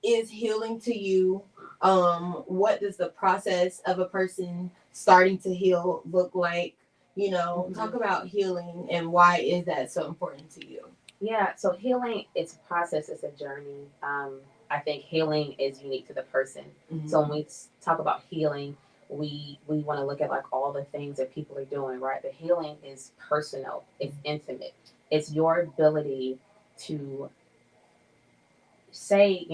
is healing to you? What does the process of a person starting to heal look like? Talk about healing and why is that so important to you? Yeah, so healing, it's a process, it's a journey. I think healing is unique to the person. So when we talk about healing, we want to look at like all the things that people are doing, right? But healing is personal, it's intimate. It's your ability to say,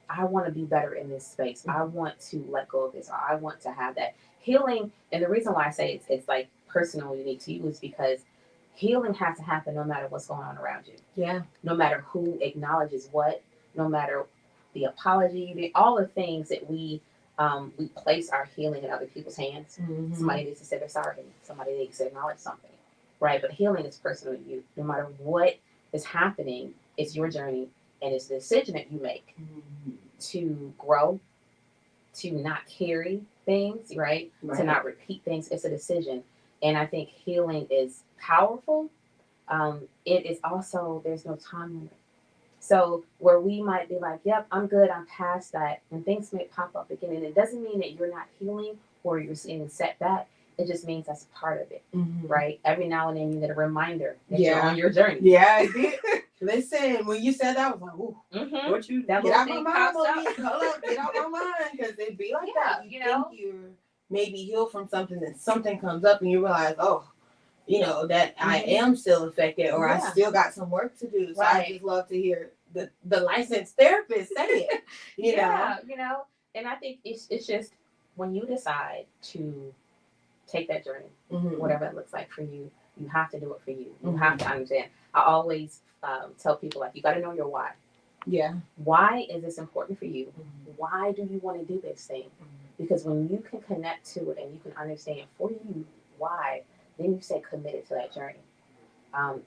I want to be better in this space. I want to let go of this. Or I want to have that healing. And the reason why I say it's like personal, unique to you is because healing has to happen no matter what's going on around you. Yeah. No matter who acknowledges what, no matter the apology, all the things that we place our healing in other people's hands. Somebody needs to say they're sorry. Somebody needs to acknowledge something, right? But healing is personal to you. No matter what is happening, it's your journey, and it's the decision that you make to grow, to not carry things, right? To not repeat things. It's a decision, and I think healing is powerful. It is also, there's no time limit. So where we might be like, yep, I'm good, I'm past that, and things may pop up again. And it doesn't mean that you're not healing or you're seeing setback. It just means that's a part of it, right? Every now and then you get a reminder that you're on your journey. Yeah, listen, when you said that, I was like, ooh, what you that get out my mind, Moniek. Hold up, get out my mind, because it be like that. You think you're maybe healed from something, and something comes up, and you realize, oh, that I am still affected, or I still got some work to do. So I just love to hear the licensed therapist say it. You know, and I think it's just when you decide to take that journey, whatever it looks like for you, you have to do it for you. You have to understand. I always tell people, like, you got to know your why. Yeah. Why is this important for you? Why do you want to do this thing? Because when you can connect to it and you can understand for you why, then you stay committed to that journey.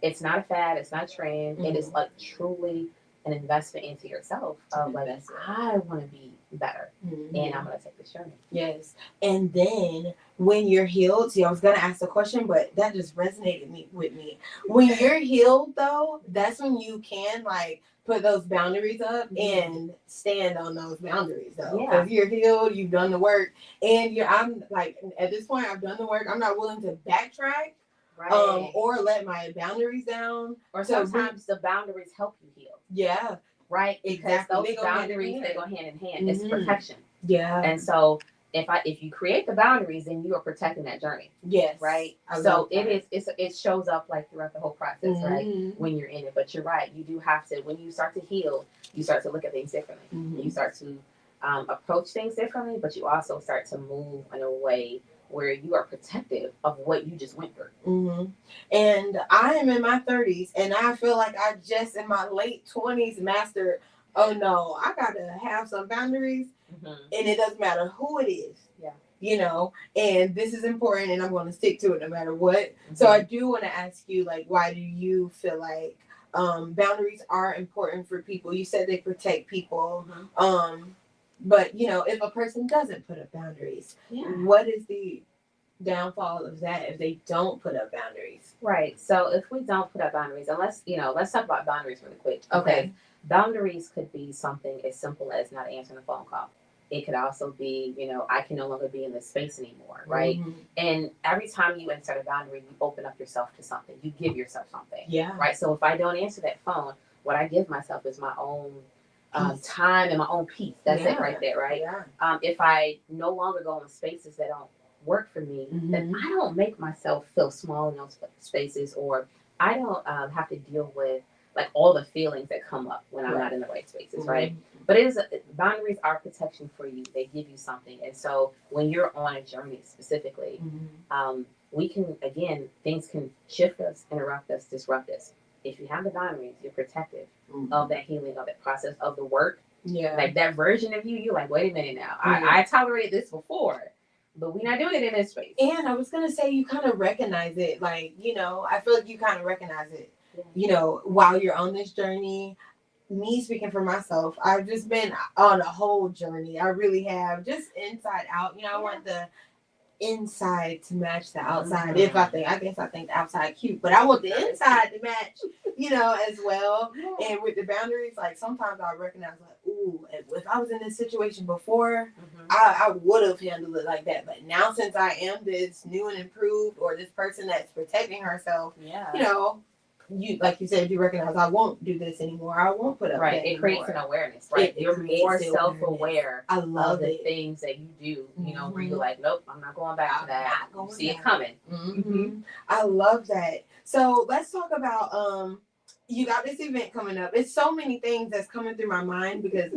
It's not a fad. It's not a trend. It is like truly an investment into yourself. Of like, I want to be better, and I'm going to take this journey. Yes. And then when you're healed, see, I was going to ask the question, but that just resonated with me. When you're healed, though, that's when you can like put those boundaries up and stand on those boundaries, though. Because you're healed, you've done the work, and I'm like, at this point, I've done the work. I'm not willing to backtrack. Right. Or let my boundaries down. Or sometimes the boundaries help you heal. Yeah. Right? Because those boundaries, they go hand in hand. It's protection. Yeah. And so if you create the boundaries, then you are protecting that journey. Yes. Right? So it shows up like throughout the whole process, right? When you're in it. But you're right. You do have to, when you start to heal, you start to look at things differently. You start to approach things differently, but you also start to move in a way where you are protective of what you just went through. And I am in my 30s, and I feel like I just in my late 20s mastered, oh no, I gotta have some boundaries, and it doesn't matter who it is. And this is important, and I'm going to stick to it no matter what. So I do want to ask you, like, why do you feel like boundaries are important for people? You said they protect people. But, if a person doesn't put up boundaries, what is the downfall of that if they don't put up boundaries? Right. So if we don't put up boundaries, and let's talk about boundaries really quick. Okay. Boundaries could be something as simple as not answering a phone call. It could also be, I can no longer be in this space anymore, right? And every time you insert a boundary, you open up yourself to something. You give yourself something. Yeah. Right? So if I don't answer that phone, what I give myself is my own time and my own peace. That's it right there, right? Yeah. If I no longer go in spaces that don't work for me, then I don't make myself feel small in those spaces, or I don't have to deal with like all the feelings that come up when I'm not in the right spaces, right? But boundaries are protection for you. They give you something. And so when you're on a journey specifically, we can, again, things can shift us, interrupt us, disrupt us. If you have the boundaries, you're protective of that healing, of that process, of the work. Yeah. Like that version of you, you're like, wait a minute now. I tolerated this before, but we're not doing it in this space. And I was going to say, you kind of recognize it. Like, I feel like you kind of recognize it, while you're on this journey. Me speaking for myself, I've just been on a whole journey. I really have, just inside out. I want inside to match the outside. If I guess I think the outside cute, but I want the inside to match, as well. Yeah. And with the boundaries, like sometimes I recognize like, ooh, if I was in this situation before, I would have handled it like that. But now since I am this new and improved, or this person that's protecting herself, you, like you said, you recognize I won't do this anymore. I won't put up that It creates an awareness, right? You're more self-aware of the things that you do, where you're like, nope, I'm not going back to that. You see it coming. I love that. So let's talk about, you got this event coming up. It's so many things that's coming through my mind because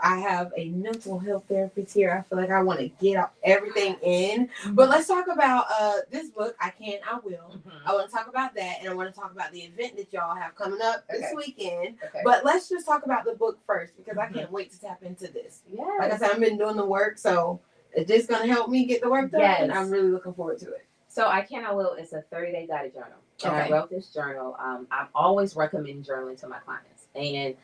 I have a mental health therapist here. I feel like I want to get everything in. But let's talk about this book, I Can, I Will. I want to talk about that, and I want to talk about the event that y'all have coming up this weekend. But let's just talk about the book first because I can't wait to tap into this. Like I said, I've been doing the work, so it's just going to help me get the work done. And I'm really looking forward to it. So I Can, I Will is a 30-day guided journal. And I wrote this journal. I always recommend journaling to my clients. And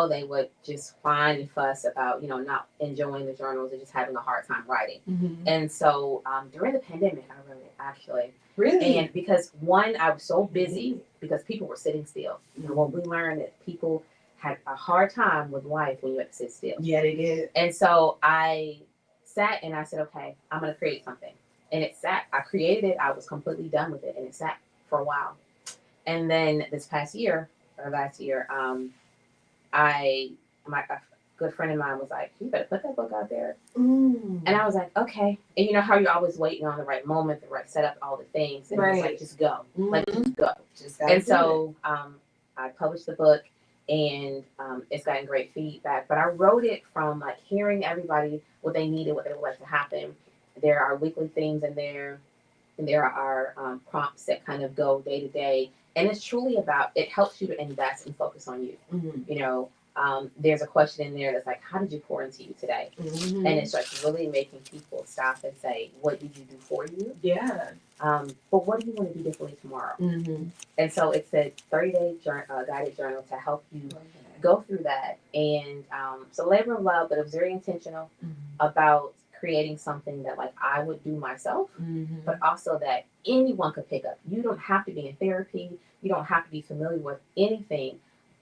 they would just whine and fuss about, not enjoying the journals and just having a hard time writing. And so during the pandemic, I wrote it, actually. Really? And because, one, I was so busy because people were sitting still. When we learned that people had a hard time with life when you had to sit still. Yeah, they did. And so I sat and I said, okay, I'm going to create something. And it sat. I created it. I was completely done with it. And it sat for a while. And then this last year, a good friend of mine was like, you better put that book out there. And I was like, okay. And you know how you're always waiting on the right moment, the right setup, all the things. And it was like, just go. Like, just go. And so I published the book, and it's gotten great feedback. But I wrote it from like hearing everybody, what they needed, what they would like to happen. There are weekly things in there, and there are prompts that kind of go day to day. And it's truly about, it helps you to invest and focus on you. There's a question in there that's like, how did you pour into you today? And it's like really making people stop and say, what did you do for you? Yeah. But what do you want to do differently tomorrow? And so it's a 30-day guided journal to help you go through that. And so labor of love, but it was very intentional about creating something that like I would do myself, but also that anyone could pick up. You don't have to be in therapy. You don't have to be familiar with anything,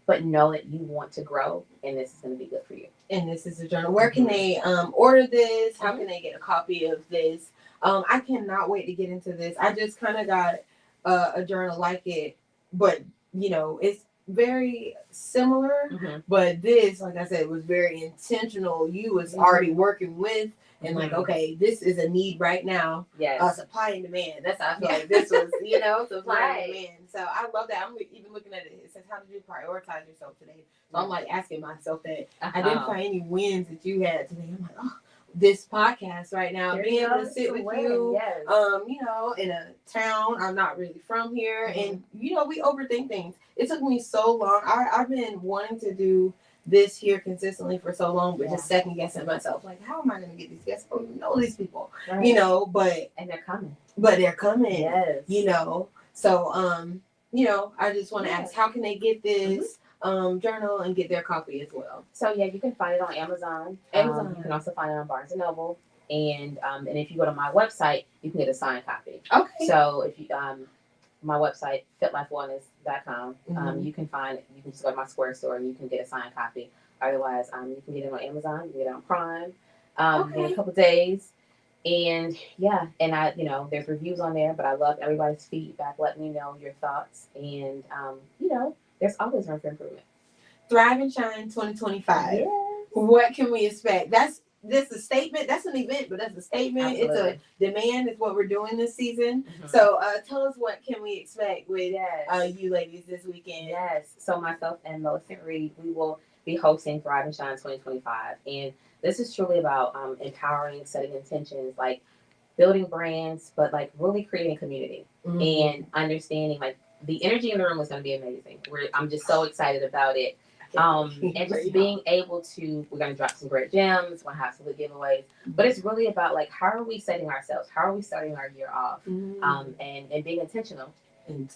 but know that you want to grow, and this is going to be good for you. And this is a journal. Where can they order this? How can they get a copy of this? I cannot wait to get into this. I just kind of got a journal like it, but it's very similar. But this, like I said, was very intentional. You was already working with. And like, okay, this is a need right now. Yes. Supply and demand. That's how I feel like this was, supply and demand. So I love that. I'm even looking at it. It says, how did you prioritize yourself today? So I'm like asking myself that. Identify any wins that you had today. I'm like, oh, this podcast right now, being able to sit with you, in a town I'm not really from here. And, we overthink things. It took me so long. I've been wanting to do this here consistently for so long, but just second guessing myself, like, how am I going to get these guests? I don't even know these people, and they're coming. So I just want to ask, how can they get this journal and get their copy as well? So you can find it on Amazon. You can also find it on Barnes and Noble, and if you go to my website, you can get a signed copy. Okay. So if you my website, fitlifewellness.com. You can just go to my Square store and you can get a signed copy. Otherwise, you can get it on Amazon, you can get it on Prime, in a couple days. And there's reviews on there, but I love everybody's feedback. Let me know your thoughts. And, there's always room for improvement. Thrive and Shine 2025. Yes. What can we expect? That's a statement. That's an event, but that's a statement. Absolutely. It's a demand. It's what we're doing this season. So tell us, what can we expect with you ladies this weekend? Yes. So myself and Milicent Reed, we will be hosting Thrive and Shine 2025. And this is truly about empowering, setting intentions, like building brands, but like really creating community and understanding like the energy in the room is going to be amazing. I'm just so excited about it. And just being able to, we're going to drop some great gems, we're going to have some good giveaways, but it's really about like, how are we setting ourselves? How are we starting our year off? And being intentional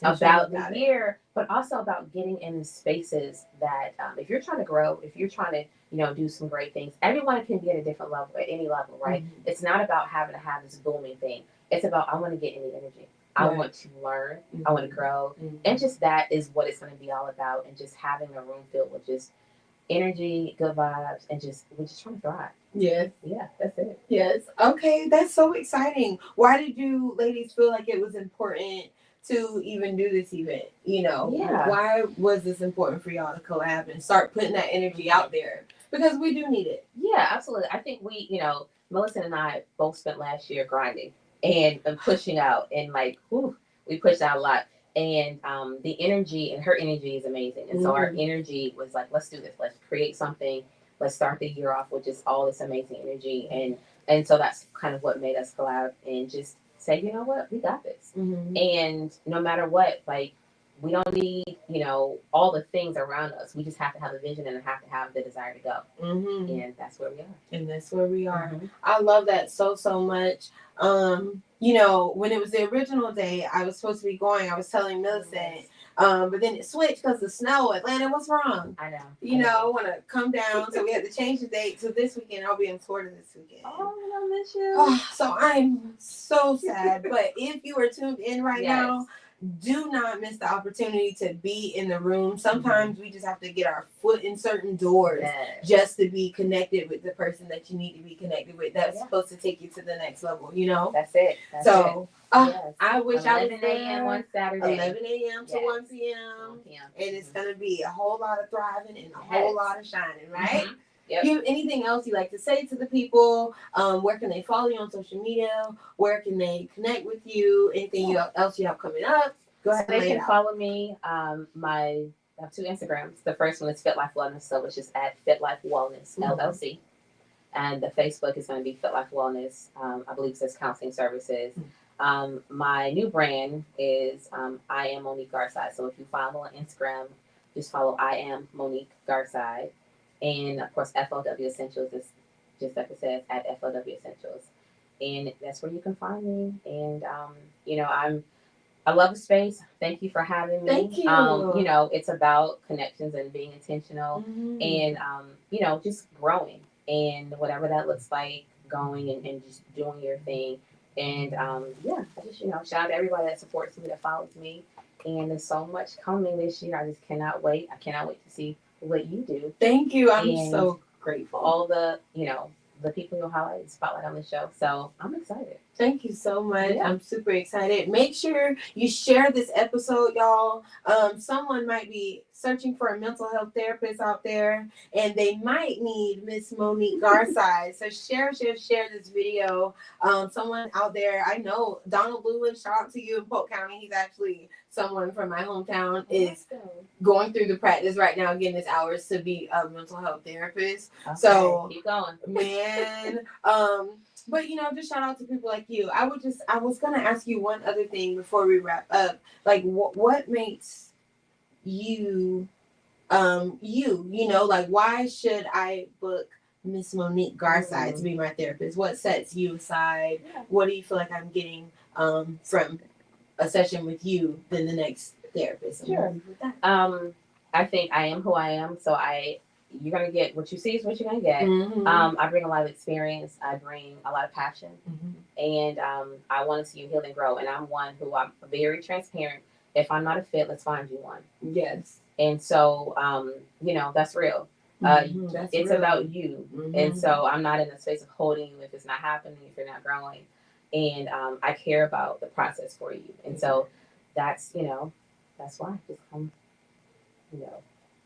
about the year, but also about getting in spaces that if you're trying to grow, if you're trying to do some great things. Everyone can be at a different level, at any level, right? Mm-hmm. It's not about having to have this booming thing. It's about, I want to get any energy. I want to learn. I want to grow. And just that is what it's going to be all about. And just having a room filled with just energy, good vibes, and we're just trying to thrive. Yes. Yeah, that's it. Yes. Okay, that's so exciting. Why did you ladies feel like it was important to even do this event? Yeah. Why was this important for y'all to collab and start putting that energy out there? Because we do need it. Yeah, absolutely. I think we, Milicent and I both spent last year grinding and pushing out, and we pushed out a lot. And the energy, and her energy is amazing. And so our energy was like, let's do this. Let's create something. Let's start the year off with just all this amazing energy. And so that's kind of what made us collab and just say, you know what, we got this. And no matter what, we don't need, all the things around us. We just have to have a vision and have to have the desire to go. And that's where we are. And that's where we are. I love that so much. When it was the original day, I was supposed to be going. I was telling Milicent, but then it switched because of snow. Atlanta, what's wrong? I know. I want to come down, so we had to change the date to this weekend. I'll be in Florida this weekend. Oh, I miss you. So I'm so sad. But if you are tuned in right now, do not miss the opportunity to be in the room. Sometimes we just have to get our foot in certain doors just to be connected with the person that you need to be connected with. That's supposed to take you to the next level, That's it. I wish I was 11 a.m. on Saturday. 11 a.m. to 1 p.m. And it's going to be a whole lot of thriving and a whole lot of shining, right? Yep. You have anything else you like to say to the people? Where can they follow you on social media? Where can they connect with you? Anything else you have coming up? Go ahead. They can follow me. I have 2 Instagrams. The first one is Fit Life Wellness, so it's just at Fit Life Wellness LLC. And the Facebook is going to be Fit Life Wellness. I believe it says counseling services. My new brand is I Am Moniek Garside. So if you follow on Instagram, just follow I Am Moniek Garside. And of course, FLW Essentials is just like it says at FLW Essentials. And that's where you can find me. And, I love the space. Thank you for having me. Thank you. It's about connections and being intentional and, just growing and whatever that looks like, going and just doing your thing. And, I just, shout out to everybody that supports me, that follows me. And there's so much coming this year. I just cannot wait. I cannot wait to see what you do. Thank you. I'm so grateful. All the, the people you'll highlight, spotlight on the show. So I'm excited. Thank you so much. Yeah. I'm super excited. Make sure you share this episode, y'all. Someone might be searching for a mental health therapist out there, and they might need Miss Moniek Garside. So share this video. Someone out there, I know Donald Lewis, shout out to you in Polk County. He's actually someone from my hometown, is going through the practice right now, getting his hours to be a mental health therapist. Okay, so keep going, man. But just shout out to people like you. I was gonna ask you one other thing before we wrap up. Like, what makes you, why should I book Miss Moniek Garside to be my therapist? What sets you aside? Yeah. What do you feel like I'm getting from a session with you than the next therapist? Sure. I think I am who I am, so you're gonna get what you see is what you're gonna get. I bring a lot of experience. I bring a lot of passion, and I want to see you heal and grow. And I'm one who I'm very transparent. If I'm not a fit, let's find you one. Yes. And so, that's real. It's real. About you, and so I'm not in the space of holding you if it's not happening, if you're not growing. And I care about the process for you, and so that's why just come,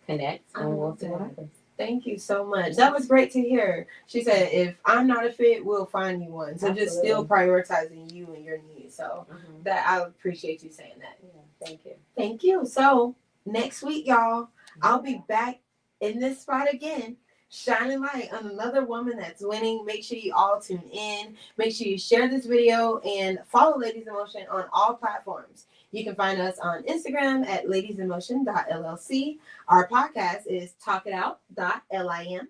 connect, and we'll see what happens. Thank you so much. That was great to hear. She said, if I'm not a fit, we'll find you one. So just still prioritizing you and your needs. So that I appreciate you saying that. Yeah, thank you. Thank you. So next week, y'all, I'll be back in this spot again, shining light on another woman that's winning. Make sure you all tune in. Make sure you share this video and follow Ladies in Motion on all platforms. You can find us on Instagram at ladiesinmotion.llc. Our podcast is talkitout.lim.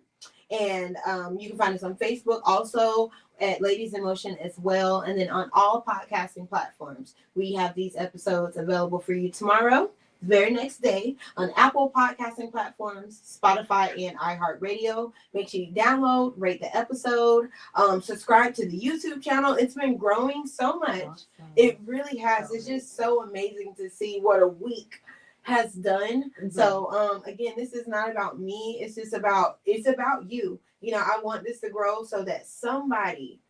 And you can find us on Facebook also at Ladies in Motion as well. And then on all podcasting platforms, we have these episodes available for you tomorrow. very next day on Apple podcasting platforms, Spotify, and iHeartRadio. Make sure you download, rate the episode, subscribe to the YouTube channel. It's been growing so much. Awesome. It really has. It's just so amazing to see what a week has done. Mhm. So again, this is not about me. It's about you. You know, I want this to grow so that somebody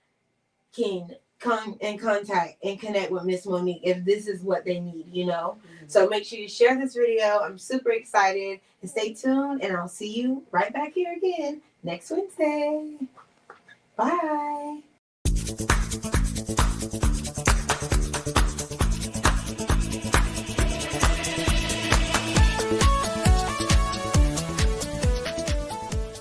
can come in contact and connect with Miss Moniek if this is what they need, you know. So make sure you share this video. I'm super excited, and stay tuned, and I'll see you right back here again next Wednesday. Bye.